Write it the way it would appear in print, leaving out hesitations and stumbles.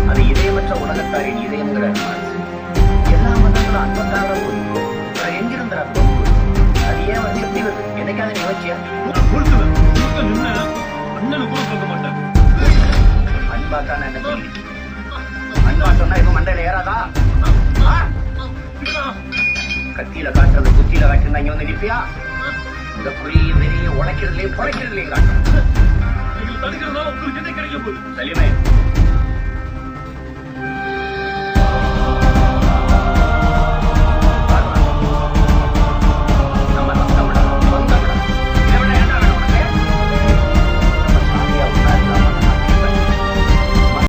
அது இதயமற்ற உலகத்தாரின் இதயங்கிற எல்லா மதங்களும் அன்பத்தார போய் எங்கிருந்தா அது ஏன் வந்து எப்படி வருது என்னைக்காவது நீ வச்சியா அன்பாக்கான என்ன அன்பா சொன்னா இப்ப மண்டையில ஏறாதா கத்தியில காட்டுறது குத்தியில காட்டுறா இங்க வந்து நிற்பியா இந்த புரிய வெறிய உடைக்கிறதுலயும் புழைக்கிறதுலயும் காட்டும் சலிமே